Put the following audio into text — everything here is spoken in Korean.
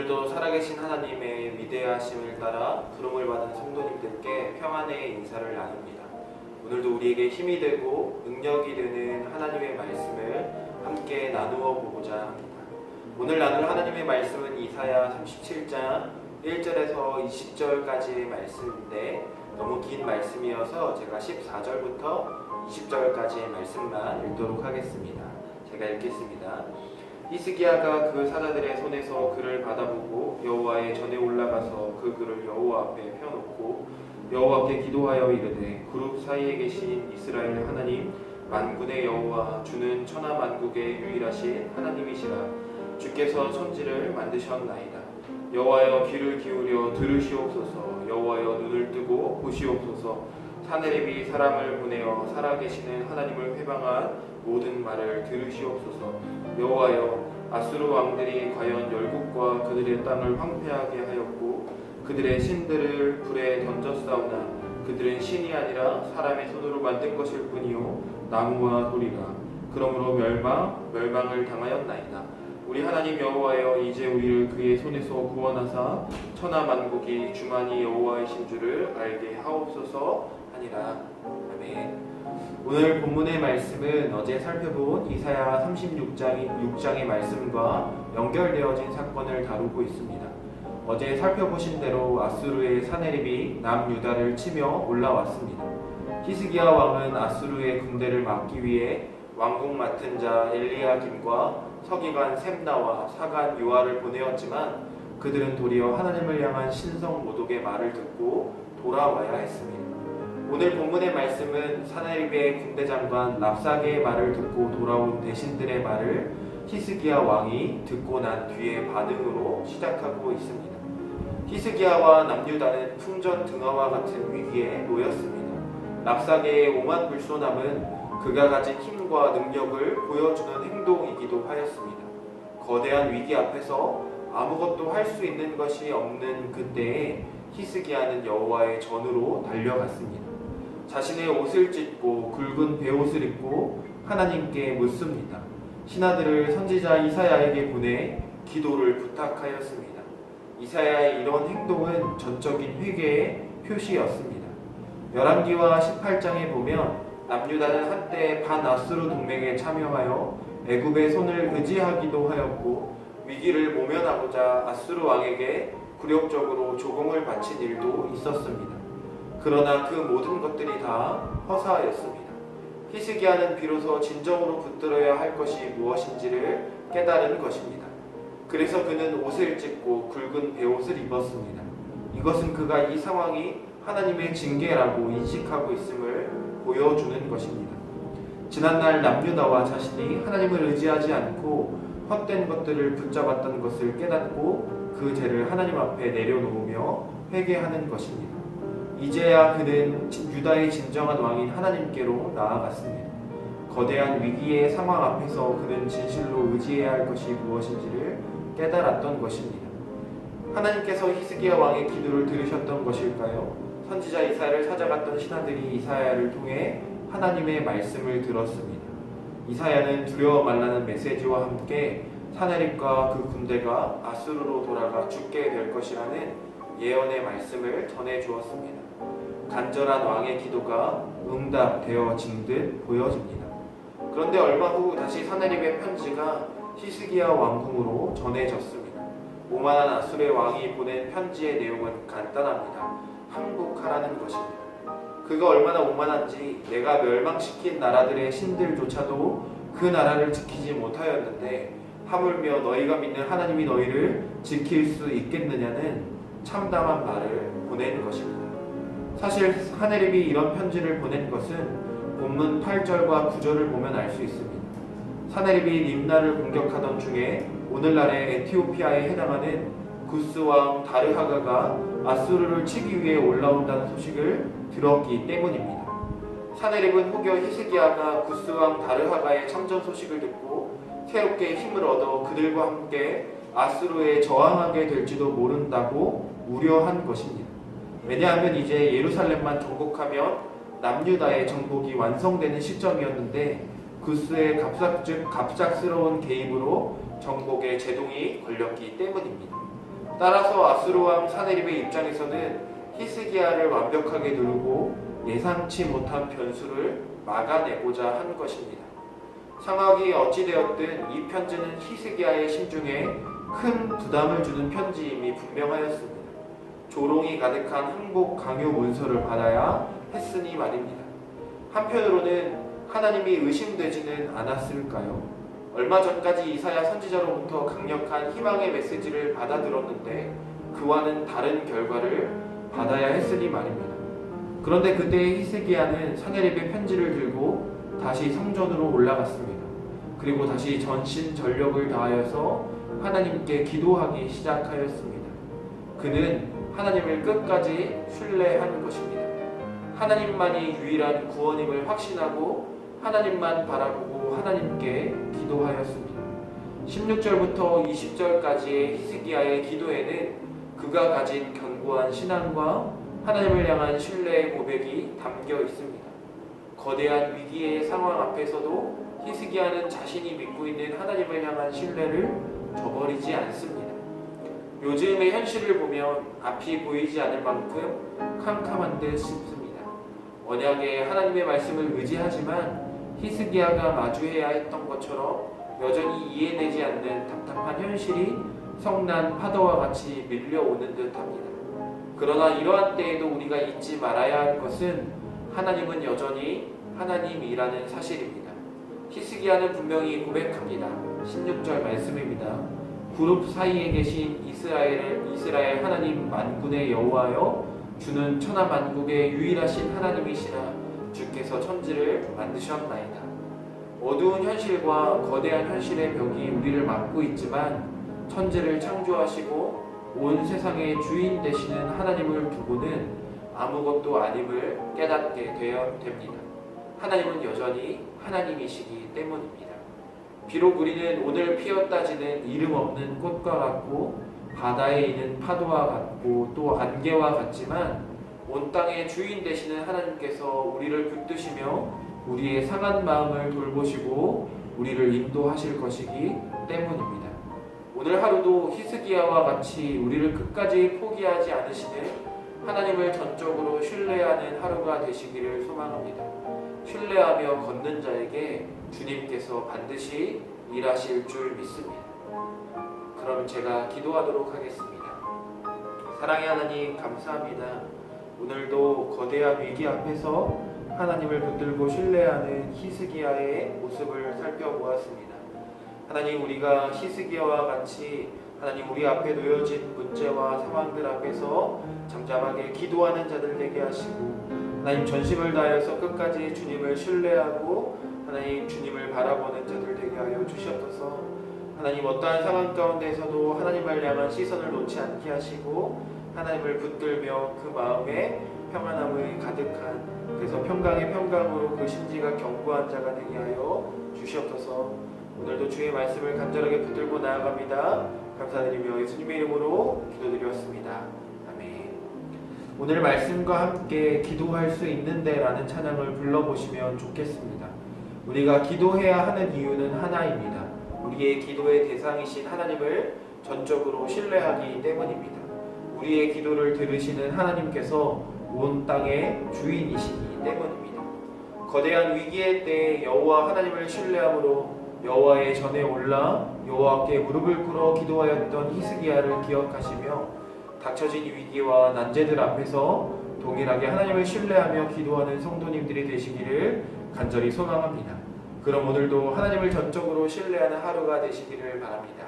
오늘도 살아계신 하나님의 위대하심을 따라 부름을 받은 성도님들께 평안의 인사를 나눕니다. 오늘도 우리에게 힘이 되고 능력이 되는 하나님의 말씀을 함께 나누어 보고자 합니다. 오늘 나눌 하나님의 말씀은 이사야 37장 1절에서 20절까지의 말씀인데 너무 긴 말씀이어서 제가 14절부터 20절까지의 말씀만 읽도록 하겠습니다. 제가 읽겠습니다. 히스기야가 그 사자들의 손에서 글을 받아보고 여호와의 전에 올라가서 그 글을 여호와 앞에 펴놓고 여호와께 기도하여 이르되 그룹 사이에 계신 이스라엘 하나님 만군의 여호와 주는 천하 만국의 유일하신 하나님이시라. 주께서 천지를 만드셨나이다. 여호와여 귀를 기울여 들으시옵소서. 여호와여 눈을 뜨고 보시옵소서. 사내립이 사람을 보내어 살아계시는 하나님을 회방한 모든 말을 들으시옵소서. 여호와여 아수르 왕들이 과연 열국과 그들의 땅을 황폐하게 하였고 그들의 신들을 불에 던졌사오나 그들은 신이 아니라 사람의 손으로 만든 것일 뿐이요 나무와 돌이라. 그러므로 멸망을 당하였나이다. 우리 하나님 여호와여 이제 우리를 그의 손에서 구원하사 천하 만국이 주만이 여호와이신 줄을 알게 하옵소서 하니라. 아멘. 오늘 본문의 말씀은 어제 살펴본 이사야 36장의 말씀과 연결되어진 사건을 다루고 있습니다. 어제 살펴보신 대로 아수르의 사내립이 남유다를 치며 올라왔습니다. 히스기야 왕은 아수르의 군대를 막기 위해 왕궁 맡은 자 엘리야김과 서기관 셈나와 사관 요아를 보내었지만 그들은 도리어 하나님을 향한 신성 모독의 말을 듣고 돌아와야 했습니다. 오늘 본문의 말씀은 사내립의 군대장관 랍사게의 말을 듣고 돌아온 대신들의 말을 히스기야 왕이 듣고 난 뒤의 반응으로 시작하고 있습니다. 히스기야와 남유다는 풍전등화와 같은 위기에 놓였습니다. 랍사게의 오만불손함은 그가 가진 힘과 능력을 보여주는 행동이기도 하였습니다. 거대한 위기 앞에서 아무것도 할 수 있는 것이 없는 그때에 히스기야는 여호와의 전으로 달려갔습니다. 자신의 옷을 찢고 굵은 베옷을 입고 하나님께 묻습니다. 신하들을 선지자 이사야에게 보내 기도를 부탁하였습니다. 이사야의 이런 행동은 전적인 회개의 표시였습니다. 열왕기와 18장에 보면 남유다는 한때 반아수르 동맹에 참여하여 애굽의 손을 의지하기도 하였고 위기를 모면하고자 아수르 왕에게 굴욕적으로 조공을 바친 일도 있었습니다. 그러나 그 모든 것들이 다 허사였습니다. 히스기야는 비로소 진정으로 붙들어야 할 것이 무엇인지를 깨달은 것입니다. 그래서 그는 옷을 찢고 굵은 베옷을 입었습니다. 이것은 그가 이 상황이 하나님의 징계라고 인식하고 있음을 보여주는 것입니다. 지난날 남유다와 자신이 하나님을 의지하지 않고 헛된 것들을 붙잡았던 것을 깨닫고 그 죄를 하나님 앞에 내려놓으며 회개하는 것입니다. 이제야 그는 유다의 진정한 왕인 하나님께로 나아갔습니다. 거대한 위기의 상황 앞에서 그는 진실로 의지해야 할 것이 무엇인지를 깨달았던 것입니다. 하나님께서 히스기야 왕의 기도를 들으셨던 것일까요? 선지자 이사야를 찾아갔던 신하들이 이사야를 통해 하나님의 말씀을 들었습니다. 이사야는 두려워 말라는 메시지와 함께 사내립과 그 군대가 아수르로 돌아가 죽게 될 것이라는 예언의 말씀을 전해 주었습니다. 간절한 왕의 기도가 응답되어진 듯 보여집니다. 그런데 얼마 후 다시 사내립의 편지가 히스기야 왕궁으로 전해졌습니다. 오만한 아수르의 왕이 보낸 편지의 내용은 간단합니다. 항복하라는 것입니다. 그가 얼마나 오만한지 내가 멸망시킨 나라들의 신들조차도 그 나라를 지키지 못하였는데 하물며 너희가 믿는 하나님이 너희를 지킬 수 있겠느냐는 참담한 말을 보낸 것입니다. 사실 사내립이 이런 편지를 보낸 것은 본문 8절과 9절을 보면 알 수 있습니다. 사내립이 림나를 공격하던 중에 오늘날의 에티오피아에 해당하는 구스 왕 다르하가가 아수르를 치기 위해 올라온다는 소식을 들었기 때문입니다. 사내립은 혹여 히스기야가 구스 왕 다르하가의 참전 소식을 듣고 새롭게 힘을 얻어 그들과 함께 아수르에 저항하게 될지도 모른다고 우려한 것입니다. 왜냐하면 이제 예루살렘만 정복하면 남유다의 정복이 완성되는 시점이었는데 구스의 갑작스러운 개입으로 정복에 제동이 걸렸기 때문입니다. 따라서 아수르왕 사네립의 입장에서는 히스기야를 완벽하게 누르고 예상치 못한 변수를 막아내고자 한 것입니다. 상황이 어찌되었든 이 편지는 히스기야의 심중에 큰 부담을 주는 편지임이 분명하였습니다. 조롱이 가득한 항복 강요 문서를 받아야 했으니 말입니다. 한편으로는 하나님이 의심되지는 않았을까요? 얼마 전까지 이사야 선지자로부터 강력한 희망의 메시지를 받아들었는데 그와는 다른 결과를 받아야 했으니 말입니다. 그런데 그때 히스기야는 사네립의 편지를 들고 다시 성전으로 올라갔습니다. 그리고 다시 전신전력을 다하여서 하나님께 기도하기 시작하였습니다. 그는 하나님을 끝까지 신뢰한 것입니다. 하나님만이 유일한 구원임을 확신하고 하나님만 바라보고 하나님께 기도하였습니다. 16절부터 20절까지의 히스기야의 기도에는 그가 가진 견고한 신앙과 하나님을 향한 신뢰의 고백이 담겨 있습니다. 거대한 위기의 상황 앞에서도 히스기야는 자신이 믿고 있는 하나님을 향한 신뢰를 저버리지 않습니다. 요즘의 현실을 보면 앞이 보이지 않을 만큼 캄캄한 듯 싶습니다. 언약의 하나님의 말씀을 의지하지만 히스기야가 마주해야 했던 것처럼 여전히 이해되지 않는 답답한 현실이 성난 파도와 같이 밀려오는 듯합니다. 그러나 이러한 때에도 우리가 잊지 말아야 할 것은 하나님은 여전히 하나님이라는 사실입니다. 히스기야는 분명히 고백합니다. 16절 말씀입니다. 그룹 사이에 계신 이스라엘 하나님 만군의 여호와여, 주는 천하 만국의 유일하신 하나님이시라. 주께서 천지를 만드셨나이다. 어두운 현실과 거대한 현실의 벽이 우리를 막고 있지만 천지를 창조하시고 온 세상의 주인 되시는 하나님을 두고는 아무것도 아님을 깨닫게 되어야 됩니다. 하나님은 여전히 하나님이시기 때문입니다. 비록 우리는 오늘 피었다지는 이름 없는 꽃과 같고 바다에 있는 파도와 같고 또 안개와 같지만 온 땅의 주인 되시는 하나님께서 우리를 붙드시며 우리의 상한 마음을 돌보시고 우리를 인도하실 것이기 때문입니다. 오늘 하루도 히스기야와 같이 우리를 끝까지 포기하지 않으시는 하나님을 전적으로 신뢰하는 하루가 되시기를 소망합니다. 신뢰하며 걷는 자에게 주님께서 반드시 일하실 줄 믿습니다. 그럼 제가 기도하도록 하겠습니다. 사랑의 하나님, 감사합니다. 오늘도 거대한 위기 앞에서 하나님을 붙들고 신뢰하는 히스기야의 모습을 살펴보았습니다. 하나님, 우리가 히스기야와 같이 하나님 우리 앞에 놓여진 문제와 상황들 앞에서 잠잠하게 기도하는 자들 되게 하시고 하나님 전심을 다해서 끝까지 주님을 신뢰하고 하나님 주님을 바라보는 자들 되게 하여 주시옵소서. 하나님 어떠한 상황 가운데서도 하나님을 향한 시선을 놓지 않게 하시고 하나님을 붙들며 그 마음에 평안함이 가득한 그래서 평강의 평강으로 그 심지가 견고한 자가 되게 하여 주시옵소서. 오늘도 주의 말씀을 간절하게 붙들고 나아갑니다. 감사드리며 예수님의 이름으로 기도드렸습니다. 아멘. 오늘 말씀과 함께 기도할 수 있는데 라는 찬양을 불러보시면 좋겠습니다. 우리가 기도해야 하는 이유는 하나입니다. 우리의 기도의 대상이신 하나님을 전적으로 신뢰하기 때문입니다. 우리의 기도를 들으시는 하나님께서 온 땅의 주인이시기 때문입니다. 거대한 위기의 때에 여호와 하나님을 신뢰함으로 여호와의 전에 올라 여호와께 무릎을 꿇어 기도하였던 히스기야를 기억하시며 닥쳐진 위기와 난제들 앞에서 동일하게 하나님을 신뢰하며 기도하는 성도님들이 되시기를 간절히 소망합니다. 그럼 오늘도 하나님을 전적으로 신뢰하는 하루가 되시기를 바랍니다.